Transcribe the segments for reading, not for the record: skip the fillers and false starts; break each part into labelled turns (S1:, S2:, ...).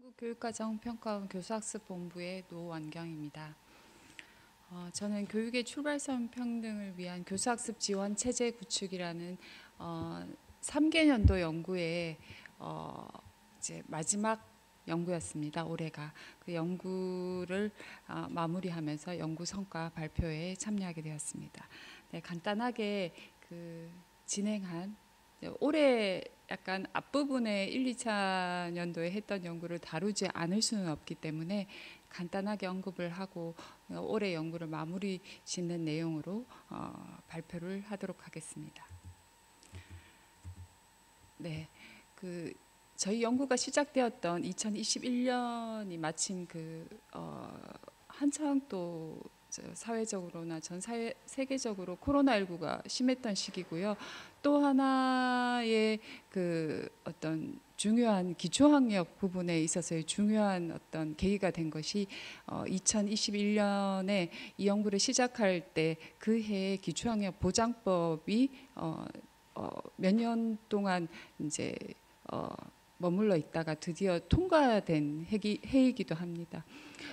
S1: 한국교육과정평가원 교수학습본부의 노원경입니다. 저는 교육의 출발선 평등을 위한 교수학습 지원 체제 구축이라는 3개년도 연구의 이제 마지막 연구였습니다. 올해가 그 연구를 마무리하면서 연구 성과 발표에 참여하게 되었습니다. 네, 간단하게 진행한 올해 약간 앞부분에 1, 2차 년도에 했던 연구를 다루지 않을 수는 없기 때문에 간단하게 언급을 하고 올해 연구를 마무리 짓는 내용으로 발표를 하도록 하겠습니다. 네, 저희 연구가 시작되었던 2021년이 마침 한창 또 사회적으로나 전 세계적으로 코로나19가 심했던 시기고요. 또 하나의 어떤 중요한 기초학력 부분에 있어서의 중요한 어떤 계기가 된 것이 2021년에 이 연구를 시작할 때 그 해의 기초학력 보장법이 몇 년 동안 이제 머물러 있다가 드디어 통과된 해이기도 합니다.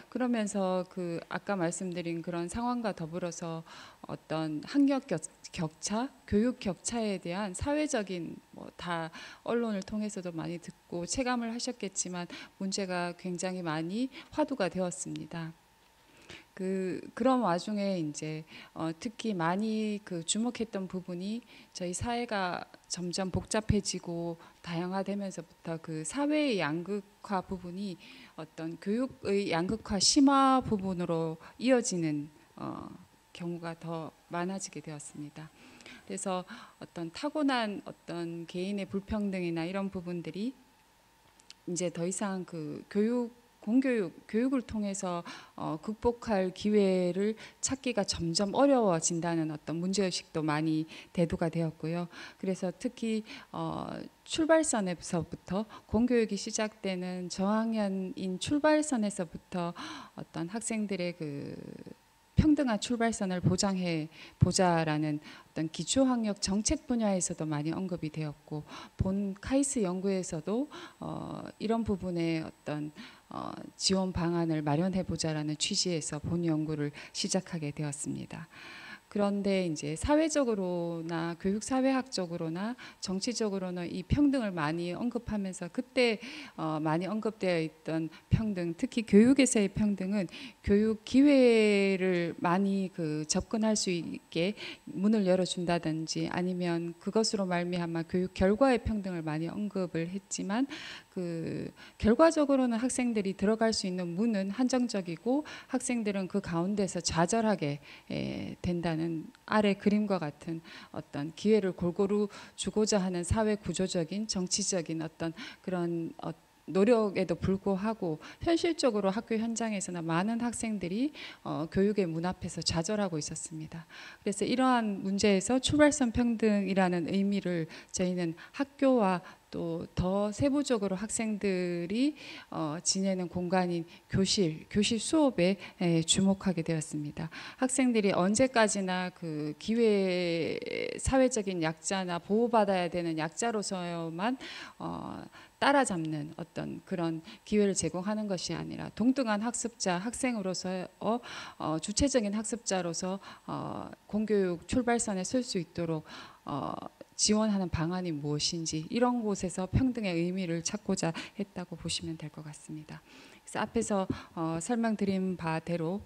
S1: 그러면서 아까 말씀드린 그런 상황과 더불어서 어떤 학력 격차, 교육 격차에 대한 사회적인 다 언론을 통해서도 많이 듣고 체감을 하셨겠지만 문제가 굉장히 많이 화두가 되었습니다. 그런 와중에 이제 특히 많이 주목했던 부분이 저희 사회가 점점 복잡해지고 다양화되면서부터 사회의 양극화 부분이 어떤 교육의 양극화 심화 부분으로 이어지는 경우가 더 많아지게 되었습니다. 그래서 어떤 타고난 어떤 개인의 불평등이나 이런 부분들이 이제 더 이상 교육을 통해서 극복할 기회를 찾기가 점점 어려워진다는 어떤 문제의식도 많이 대두가 되었고요. 그래서 특히 출발선에서부터 공교육이 시작되는 저학년인 출발선에서부터 어떤 학생들의 평등한 출발선을 보장해 보자라는 어떤 기초학력 정책 분야에서도 많이 언급이 되었고 본 카이스 연구에서도 이런 부분에 어떤 지원 방안을 마련해 보자라는 취지에서 본 연구를 시작하게 되었습니다. 그런데 이제 사회적으로나 교육사회학적으로나 정치적으로는 이 평등을 많이 언급하면서 그때 많이 언급되어 있던 평등, 특히 교육에서의 평등은 교육 기회를 많이 접근할 수 있게 문을 열어준다든지 아니면 그것으로 말미암아 교육 결과의 평등을 많이 언급을 했지만 결과적으로는 학생들이 들어갈 수 있는 문은 한정적이고 학생들은 그 가운데서 좌절하게 된다는 아래 그림과 같은 어떤 기회를 골고루 주고자 하는 사회 구조적인 정치적인 어떤 그런 노력에도 불구하고 현실적으로 학교 현장에서나 많은 학생들이 교육의 문 앞에서 좌절하고 있었습니다. 그래서 이러한 문제에서 출발선 평등이라는 의미를 저희는 학교와 또 더 세부적으로 학생들이 지내는 공간인 교실 수업에 주목하게 되었습니다. 학생들이 언제까지나 기회 사회적인 약자나 보호받아야 되는 약자로서만 따라잡는 어떤 그런 기회를 제공하는 것이 아니라 동등한 학습자, 학생으로서 주체적인 학습자로서 공교육 출발선에 설 수 있도록 지원하는 방안이 무엇인지 이런 곳에서 평등의 의미를 찾고자 했다고 보시면 될 것 같습니다. 그래서 앞에서 설명드린 바대로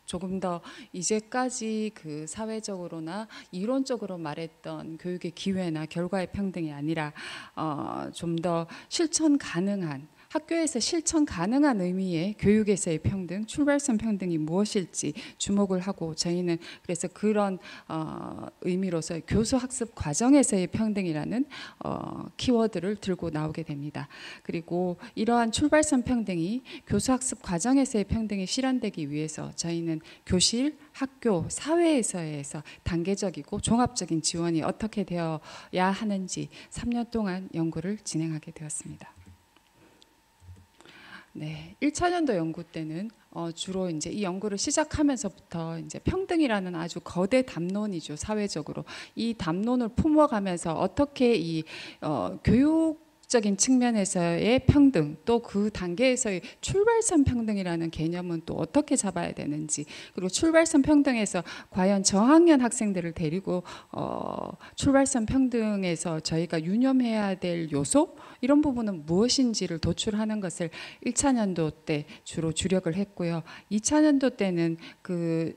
S1: 조금 더 이제까지 사회적으로나 이론적으로 말했던 교육의 기회나 결과의 평등이 아니라 좀 더 실천 가능한 학교에서 실천 가능한 의미의 교육에서의 평등, 출발선 평등이 무엇일지 주목을 하고 저희는 그래서 그런 의미로서 교수학습 과정에서의 평등이라는 키워드를 들고 나오게 됩니다. 그리고 이러한 출발선 평등이 교수학습 과정에서의 평등이 실현되기 위해서 저희는 교실, 학교, 사회에서의 단계적이고 종합적인 지원이 어떻게 되어야 하는지 3년 동안 연구를 진행하게 되었습니다. 네, 1차년도 연구 때는 주로 이제 이 연구를 시작하면서부터 이제 평등이라는 아주 거대 담론이죠, 사회적으로. 이 담론을 품어가면서 어떻게 이 교육 학습적인 측면에서의 평등, 또 그 단계에서의 출발선 평등이라는 개념은 또 어떻게 잡아야 되는지, 그리고 출발선 평등에서 과연 저학년 학생들을 데리고 출발선 평등에서 저희가 유념해야 될 요소, 이런 부분은 무엇인지를 도출하는 것을 1차년도 때 주로 주력을 했고요. 2차년도 때는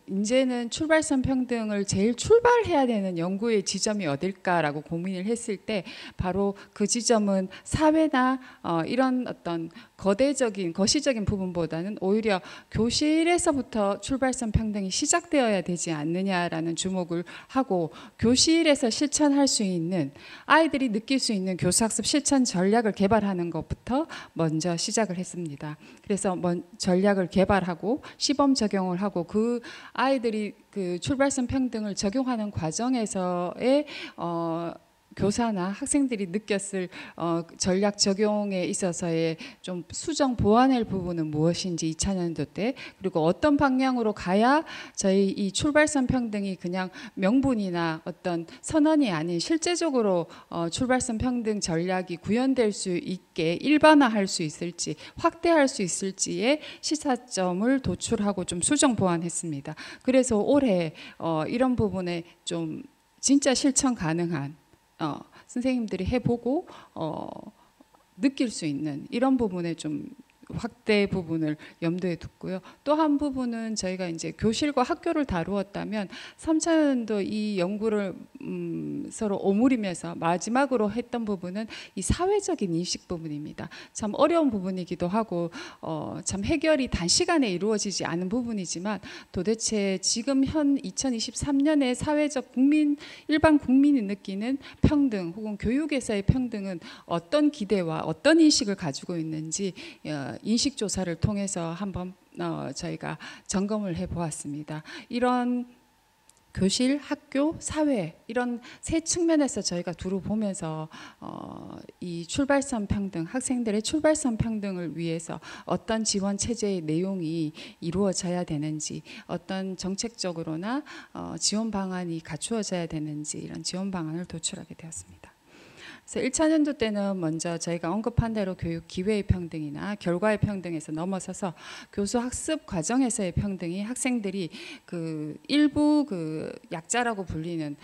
S1: 이제는 출발선 평등을 제일 출발해야 되는 연구의 지점이 어딜까라고 고민을 했을 때 바로 그 지점은 사회나 이런 어떤 거시적인 부분보다는 오히려 교실에서부터 출발선 평등이 시작되어야 되지 않느냐라는 주목을 하고, 교실에서 실천할 수 있는, 아이들이 느낄 수 있는 교수학습 실천 전략을 개발하는 것부터 먼저 시작을 했습니다. 그래서 전략을 개발하고 시범 적용을 하고, 그 아이들이 그 출발선 평등을 적용하는 과정에서의 교사나 학생들이 느꼈을 전략 적용에 있어서의 좀 수정 보완할 부분은 무엇인지 2차년도 때, 그리고 어떤 방향으로 가야 저희 이 출발선 평등이 그냥 명분이나 어떤 선언이 아닌 실제적으로 출발선 평등 전략이 구현될 수 있게 일반화할 수 있을지, 확대할 수 있을지의 시사점을 도출하고 좀 수정 보완했습니다. 그래서 올해 이런 부분에 좀 진짜 실천 가능한 선생님들이 해보고 느낄 수 있는 이런 부분에 좀 확대 부분을 염두에 두고요. 또 한 부분은 저희가 이제 교실과 학교를 다루었다면 3차년도 이 연구를 서로 오므리면서 마지막으로 했던 부분은 이 사회적인 인식 부분입니다. 참 어려운 부분이기도 하고 참 해결이 단시간에 이루어지지 않은 부분이지만, 도대체 지금 현 2023년의 사회적 일반 국민이 느끼는 평등 혹은 교육에서의 평등은 어떤 기대와 어떤 인식을 가지고 있는지 인식조사를 통해서 한번 저희가 점검을 해보았습니다. 이런 교실, 학교, 사회 이런 세 측면에서 저희가 두루 보면서 이 출발선 평등, 학생들의 출발선 평등을 위해서 어떤 지원 체제의 내용이 이루어져야 되는지, 어떤 정책적으로나 지원 방안이 갖추어져야 되는지, 이런 지원 방안을 도출하게 되었습니다. 그래서 1차년도 때는 먼저 저희가 언급한 대로 교육 기회의 평등이나 결과의 평등에서 넘어서서 교수 학습 과정에서의 평등이 학생들이 일부 약자라고 불리는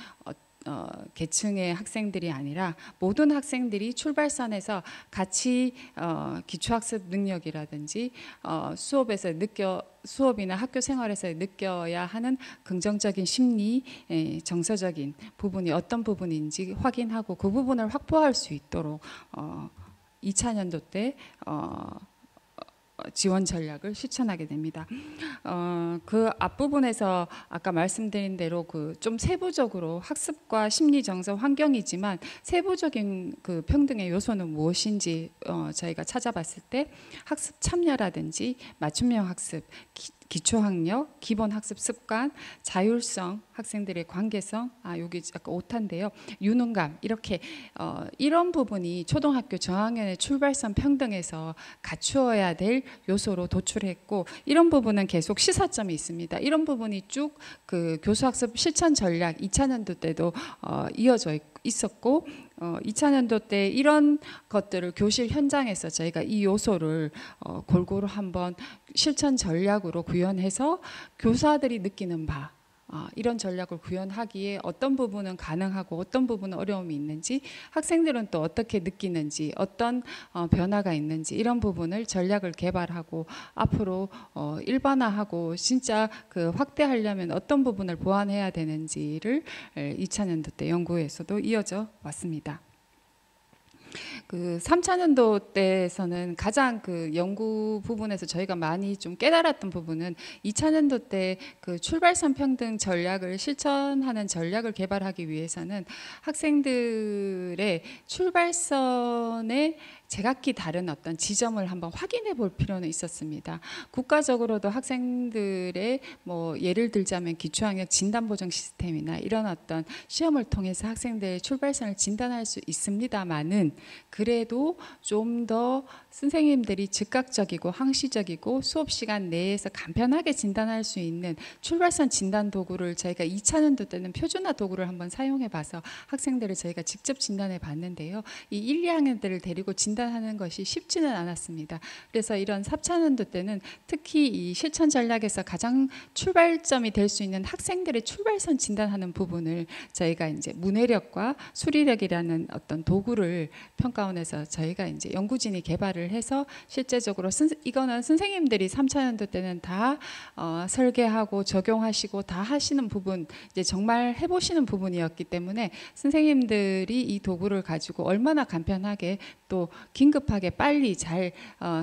S1: 계층의 학생들이 아니라 모든 학생들이 출발선에서 같이 기초학습 능력이라든지 수업이나 학교 생활에서 느껴야 하는 긍정적인 심리, 정서적인 부분이 어떤 부분인지 확인하고 그 부분을 확보할 수 있도록 2차년도 때 지원 전략을 실천하게 됩니다. 그 앞부분에서 아까 말씀드린 대로 좀 세부적으로 학습과 심리, 정서, 환경이지만 세부적인 평등의 요소는 무엇인지 저희가 찾아봤을 때 학습 참여라든지 맞춤형 학습, 기초학력, 기본학습 습관, 자율성, 학생들의 관계성, 여기 약간 오타인데요. 유능감, 이렇게 이런 부분이 초등학교 저학년의 출발선 평등에서 갖추어야 될 요소로 도출했고, 이런 부분은 계속 시사점이 있습니다. 이런 부분이 쭉 교수학습 실천 전략 2차년도 때도 이어져 있었고, 2차년도 때 이런 것들을 교실 현장에서 저희가 이 요소를 골고루 한번 실천 전략으로 구현해서 교사들이 느끼는 바, 이런 전략을 구현하기에 어떤 부분은 가능하고 어떤 부분은 어려움이 있는지, 학생들은 또 어떻게 느끼는지, 어떤 변화가 있는지, 이런 부분을 전략을 개발하고 앞으로 일반화하고 진짜 확대하려면 어떤 부분을 보완해야 되는지를 2차년도 때 연구에서도 이어져 왔습니다. 3차년도 때에서는 가장 연구 부분에서 저희가 많이 좀 깨달았던 부분은 2차년도 때 출발선 평등 전략을 실천하는 전략을 개발하기 위해서는 학생들의 출발선에 제각기 다른 어떤 지점을 한번 확인해 볼 필요는 있었습니다. 국가적으로도 학생들의 뭐 예를 들자면 기초학력 진단보정 시스템이나 이런 어떤 시험을 통해서 학생들의 출발선을 진단할 수 있습니다만은 그래도 좀 더 선생님들이 즉각적이고 항시적이고 수업 시간 내에서 간편하게 진단할 수 있는 출발선 진단 도구를 저희가 2차년도 때는 표준화 도구를 한번 사용해 봐서 학생들을 저희가 직접 진단해 봤는데요. 이 1, 2학년들을 데리고 진단하는 것이 쉽지는 않았습니다. 그래서 이런 3차년도 때는 특히 이 실천 전략에서 가장 출발점이 될 수 있는 학생들의 출발선 진단하는 부분을 저희가 이제 문해력과 수리력이라는 어떤 도구를 평가원에서 저희가 이제 연구진이 개발을 해서 실제적으로 이거는 선생님들이 3차년도 때는 다 설계하고 적용하시고 다 하시는 부분, 이제 정말 해보시는 부분이었기 때문에 선생님들이 이 도구를 가지고 얼마나 간편하게 또 긴급하게 빨리 잘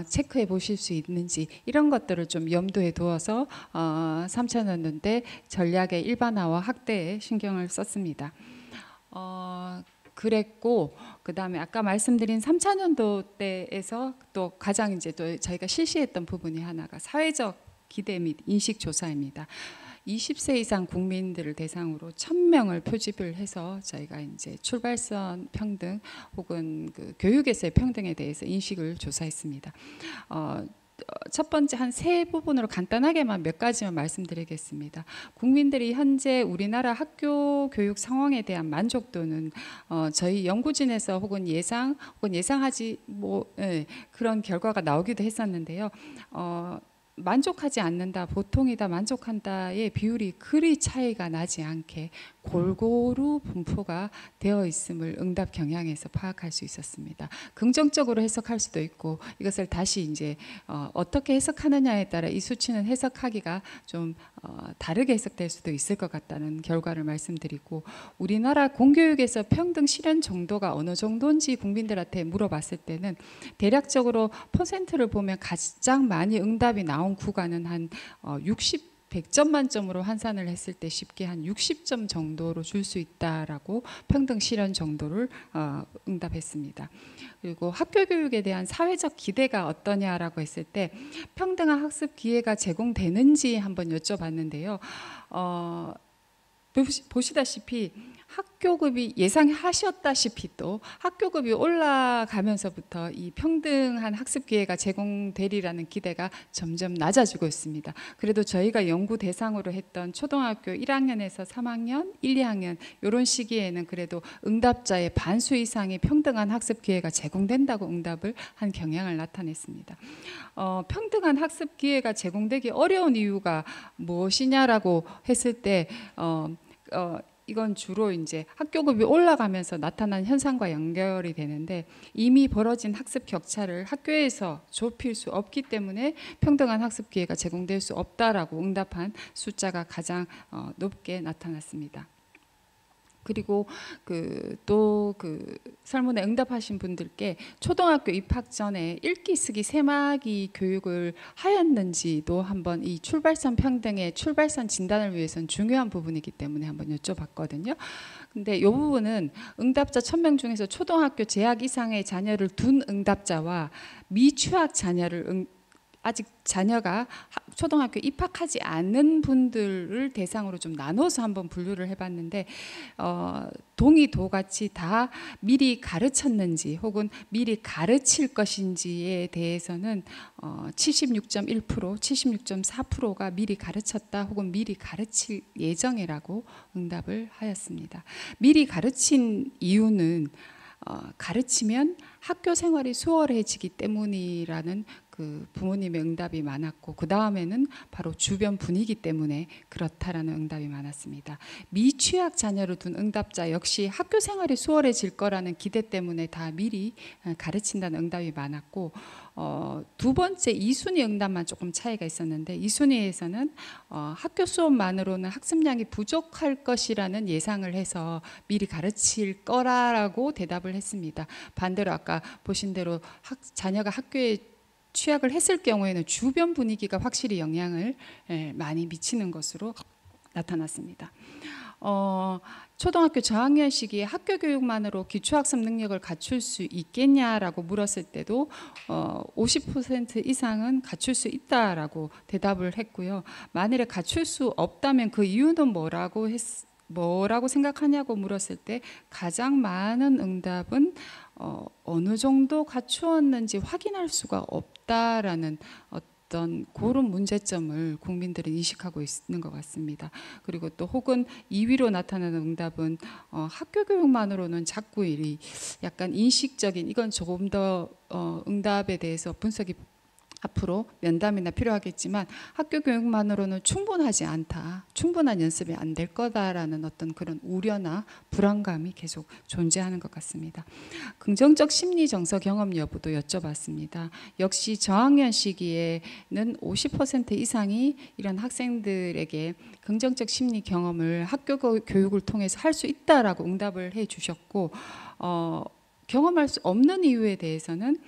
S1: 체크해 보실 수 있는지 이런 것들을 좀 염두에 두어서 3차년도 때 전략의 일반화와 확대에 신경을 썼습니다. 그랬고 그 다음에 아까 말씀드린 3차년도 때에서 또 가장 이제 또 저희가 실시했던 부분이 하나가 사회적 기대 및 인식 조사입니다. 20세 이상 국민들을 대상으로 1000명을 표집을 해서 저희가 이제 출발선 평등 혹은 그 교육에서의 평등에 대해서 인식을 조사했습니다. 첫 번째 한 세 부분으로 간단하게만 몇 가지만 말씀드리겠습니다. 국민들이 현재 우리나라 학교 교육 상황에 대한 만족도는 저희 연구진에서 혹은 예상하지 그런 결과가 나오기도 했었는데요. 만족하지 않는다, 보통이다, 만족한다의 비율이 그리 차이가 나지 않게 골고루 분포가 되어 있음을 응답 경향에서 파악할 수 있었습니다. 긍정적으로 해석할 수도 있고 이것을 다시 이제 어떻게 해석하느냐에 따라 이 수치는 해석하기가 좀 다르게 해석될 수도 있을 것 같다는 결과를 말씀드리고, 우리나라 공교육에서 평등 실현 정도가 어느 정도인지 국민들한테 물어봤을 때는 대략적으로 퍼센트를 보면 가장 많이 응답이 나온 구간은 한 100점 만점으로 환산을 했을 때 쉽게 한 60점 정도로 줄 수 있다라고 평등 실현 정도를 응답했습니다. 그리고 학교 교육에 대한 사회적 기대가 어떠냐라고 했을 때 평등한 학습 기회가 제공되는지 한번 여쭤봤는데요. 보시다시피 학교급이 예상하셨다시피 또 학교급이 올라가면서부터 이 평등한 학습 기회가 제공되리라는 기대가 점점 낮아지고 있습니다. 그래도 저희가 연구 대상으로 했던 초등학교 1학년에서 3학년, 1, 2학년 이런 시기에는 그래도 응답자의 반수 이상의 평등한 학습 기회가 제공된다고 응답을 한 경향을 나타냈습니다. 평등한 학습 기회가 제공되기 어려운 이유가 무엇이냐라고 했을 때 이건 주로 이제 학교급이 올라가면서 나타난 현상과 연결이 되는데, 이미 벌어진 학습 격차를 학교에서 좁힐 수 없기 때문에 평등한 학습 기회가 제공될 수 없다라고 응답한 숫자가 가장 높게 나타났습니다. 그리고 또 설문에 응답하신 분들께 초등학교 입학 전에 읽기 쓰기 세마기 교육을 하였는지도 한번 이 출발선 평등의 출발선 진단을 위해서는 중요한 부분이기 때문에 한번 여쭤봤거든요. 근데 이 부분은 응답자 1000명 중에서 초등학교 재학 이상의 자녀를 둔 응답자와 미취학 자녀를 아직 자녀가 초등학교 입학하지 않는 분들을 대상으로 좀 나눠서 한번 분류를 해봤는데 동의도 같이 다 미리 가르쳤는지 혹은 미리 가르칠 것인지에 대해서는 76.1%, 76.4%가 미리 가르쳤다 혹은 미리 가르칠 예정이라고 응답을 하였습니다. 미리 가르친 이유는 가르치면 학교 생활이 수월해지기 때문이라는 부모님의 응답이 많았고, 그 다음에는 바로 주변 분위기 때문에 그렇다라는 응답이 많았습니다. 미취학 자녀를 둔 응답자 역시 학교 생활이 수월해질 거라는 기대 때문에 다 미리 가르친다는 응답이 많았고, 두 번째 2순위 응답만 조금 차이가 있었는데 2순위에서는 학교 수업만으로는 학습량이 부족할 것이라는 예상을 해서 미리 가르칠 거라고 대답을 했습니다. 반대로 아까 보신 대로 자녀가 학교에 취약을 했을 경우에는 주변 분위기가 확실히 영향을 많이 미치는 것으로 나타났습니다. 초등학교 저학년 시기에 학교 교육만으로 기초학습 능력을 갖출 수 있겠냐라고 물었을 때도 50% 이상은 갖출 수 있다라고 대답을 했고요. 만일에 갖출 수 없다면 그 이유는 뭐라고 생각하냐고 물었을 때 가장 많은 응답은 어느 정도 갖추었는지 확인할 수가 없다라는 어떤 그런 문제점을 국민들이 인식하고 있는 것 같습니다. 그리고 또 혹은 2위로 나타나는 응답은 학교 교육만으로는 자꾸 약간 인식적인 이건 조금 더 응답에 대해서 분석이 앞으로 면담이나 필요하겠지만 학교 교육만으로는 충분하지 않다. 충분한 연습이 안 될 거다라는 어떤 그런 우려나 불안감이 계속 존재하는 것 같습니다. 긍정적 심리 정서 경험 여부도 여쭤봤습니다. 역시 저학년 시기에는 50% 이상이 이런 학생들에게 긍정적 심리 경험을 학교 교육을 통해서 할 수 있다라고 응답을 해 주셨고 경험할 수 없는 이유에 대해서는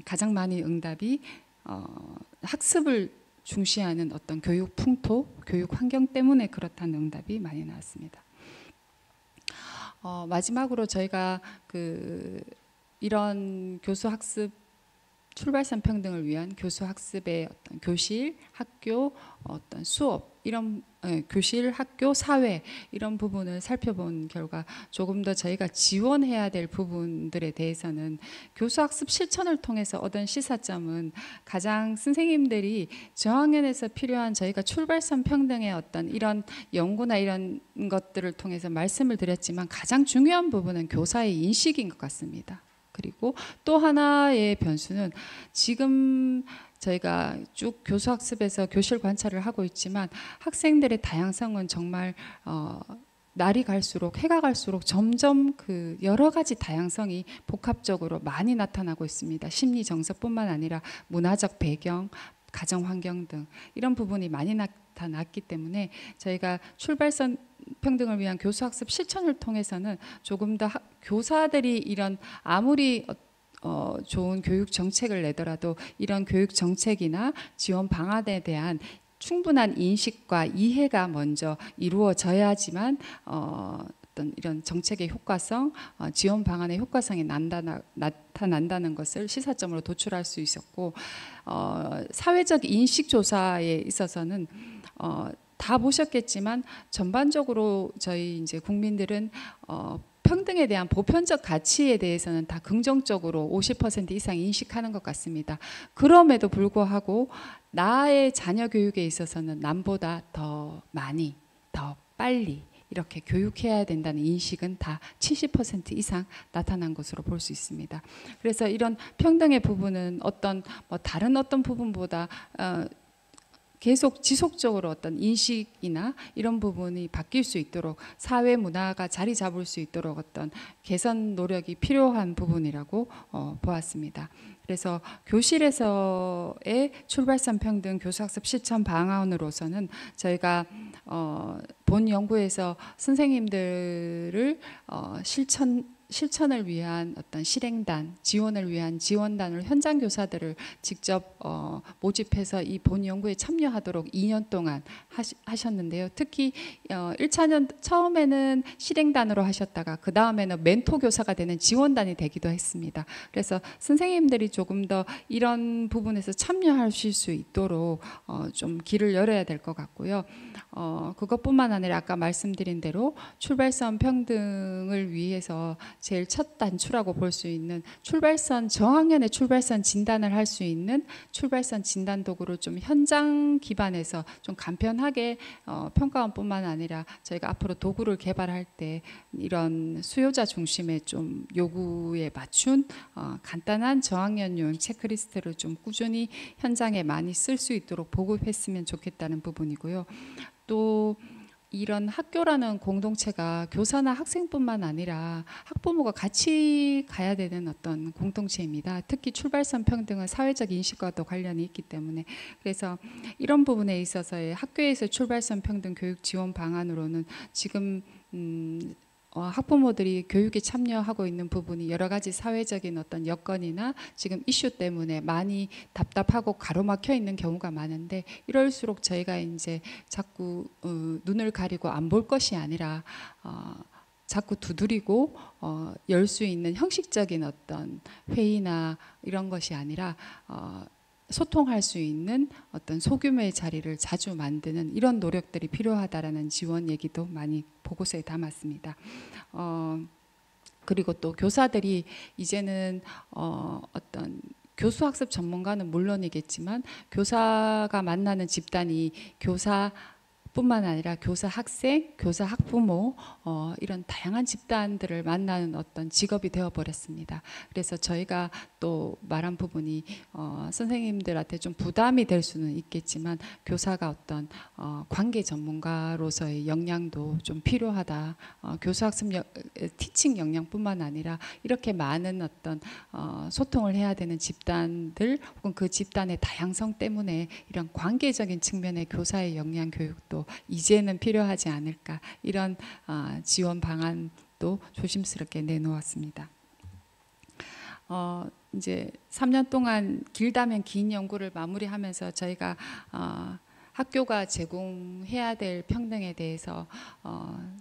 S1: 가장 많이 응답이 학습을 중시하는 어떤 교육 풍토, 교육 환경 때문에 그렇다는 응답이 많이 나왔습니다. 마지막으로 저희가 이런 교수 학습 출발선 평등을 위한 교수 학습의 어떤 교실, 학교, 어떤 수업 이런 교실, 학교, 사회 이런 부분을 살펴본 결과 조금 더 저희가 지원해야 될 부분들에 대해서는 교수 학습 실천을 통해서 얻은 시사점은 가장 선생님들이 저학년에서 필요한 저희가 출발선 평등의 어떤 이런 연구나 이런 것들을 통해서 말씀을 드렸지만 가장 중요한 부분은 교사의 인식인 것 같습니다. 그리고 또 하나의 변수는 지금 저희가 쭉 교수학습에서 교실 관찰을 하고 있지만 학생들의 다양성은 정말 날이 갈수록 해가 갈수록 점점 여러 가지 다양성이 복합적으로 많이 나타나고 있습니다. 심리 정서뿐만 아니라 문화적 배경, 가정 환경 등 이런 부분이 많이 나타났기 때문에 저희가 출발선 평등을 위한 교수학습 실천을 통해서는 조금 더 교사들이 이런 아무리 좋은 교육 정책을 내더라도 이런 교육 정책이나 지원 방안에 대한 충분한 인식과 이해가 먼저 이루어져야지만 어떤 이런 정책의 효과성, 지원 방안의 효과성이 나타난다는 것을 시사점으로 도출할 수 있었고 사회적 인식 조사에 있어서는 다 보셨겠지만 전반적으로 저희 이제 국민들은 평등에 대한 보편적 가치에 대해서는 다 긍정적으로 50% 이상 인식하는 것 같습니다. 그럼에도 불구하고 나의 자녀 교육에 있어서는 남보다 더 많이, 더 빨리 이렇게 교육해야 된다는 인식은 다 70% 이상 나타난 것으로 볼 수 있습니다. 그래서 이런 평등의 부분은 다른 어떤 부분보다 계속 지속적으로 어떤 인식이나 이런 부분이 바뀔 수 있도록 사회 문화가 자리 잡을 수 있도록 어떤 개선 노력이 필요한 부분이라고 보았습니다. 그래서 교실에서의 출발선 평등 교수학습 실천 방안으로서는 저희가 본 연구에서 선생님들을 실천을 위한 어떤 실행단, 지원을 위한 지원단을 현장 교사들을 직접 모집해서 이 본 연구에 참여하도록 2년 동안 하셨는데요. 특히 1차년 처음에는 실행단으로 하셨다가 그 다음에는 멘토 교사가 되는 지원단이 되기도 했습니다. 그래서 선생님들이 조금 더 이런 부분에서 참여하실 수 있도록 좀 길을 열어야 될 것 같고요. 그것뿐만 아니라 아까 말씀드린 대로 출발선 평등을 위해서 제일 첫 단추라고 볼 수 있는 저학년의 출발선 진단을 할 수 있는 출발선 진단 도구를 좀 현장 기반에서 좀 간편하게 평가원뿐만 아니라 저희가 앞으로 도구를 개발할 때 이런 수요자 중심의 좀 요구에 맞춘 간단한 저학년용 체크리스트를 좀 꾸준히 현장에 많이 쓸 수 있도록 보급했으면 좋겠다는 부분이고요. 또 이런 학교라는 공동체가 교사나 학생뿐만 아니라 학부모가 같이 가야 되는 어떤 공동체입니다. 특히 출발선 평등은 사회적 인식과도 관련이 있기 때문에 그래서 이런 부분에 있어서의 학교에서 출발선 평등 교육 지원 방안으로는 지금 학부모들이 교육에 참여하고 있는 부분이 여러 가지 사회적인 어떤 여건이나 지금 이슈 때문에 많이 답답하고 가로막혀 있는 경우가 많은데, 이럴수록 저희가 이제 자꾸 눈을 가리고 안 볼 것이 아니라 자꾸 두드리고 열 수 있는 형식적인 어떤 회의나 이런 것이 아니라 소통할 수 있는 어떤 소규모의 자리를 자주 만드는 이런 노력들이 필요하다라는 지원 얘기도 많이 보고서에 담았습니다. 그리고 또 교사들이 이제는 어떤 교수학습 전문가는 물론이겠지만 교사가 만나는 집단이 교사뿐만 아니라 교사 학생, 교사 학부모 이런 다양한 집단들을 만나는 어떤 직업이 되어버렸습니다. 그래서 저희가 또 말한 부분이 선생님들한테 좀 부담이 될 수는 있겠지만 교사가 어떤 관계 전문가로서의 역량도 좀 필요하다. 교수학습 티칭 역량뿐만 아니라 이렇게 많은 어떤 소통을 해야 되는 집단들 혹은 그 집단의 다양성 때문에 이런 관계적인 측면의 교사의 역량 교육도 이제는 필요하지 않을까, 이런 지원 방안도 조심스럽게 내놓았습니다. 이제 3년 동안 길다면 긴 연구를 마무리하면서 저희가 학교가 제공해야 될 평등에 대해서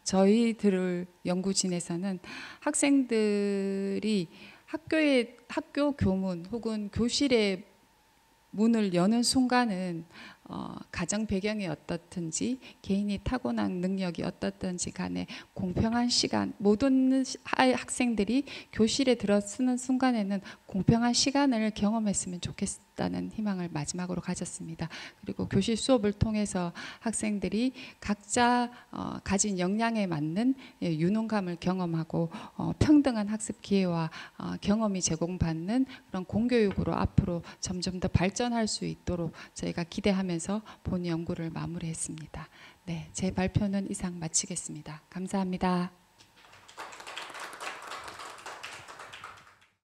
S1: 저희들 연구진에서는 학생들이 학교 교문 혹은 교실의 문을 여는 순간은 가정 배경이 어떻든지 개인이 타고난 능력이 어떻든지 간에 공평한 시간, 모든 학생들이 교실에 들어서는 순간에는 공평한 시간을 경험했으면 좋겠다는 희망을 마지막으로 가졌습니다. 그리고 교실 수업을 통해서 학생들이 각자 가진 역량에 맞는 유능감을 경험하고 평등한 학습 기회와 경험이 제공받는 그런 공교육으로 앞으로 점점 더 발전할 수 있도록 저희가 기대하면서 본 연구를 마무리했습니다. 네, 제 발표는 이상 마치겠습니다. 감사합니다.